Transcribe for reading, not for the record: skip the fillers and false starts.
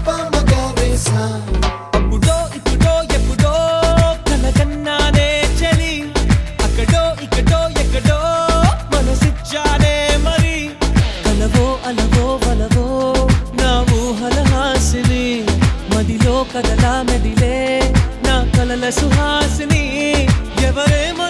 పాపమగా వేసా అప్పుడో ఇప్పుడో ఎప్పుడో కలగన్నానే చలి అక్కడో ఇక్కడో ఎక్కడో మనసిచ్చానే మరి కలవో అలవో వలవో నా ఊహల హాసిని మదిలో కదలా మెదిలే నా కలల సుహాసిని ఎవరేమో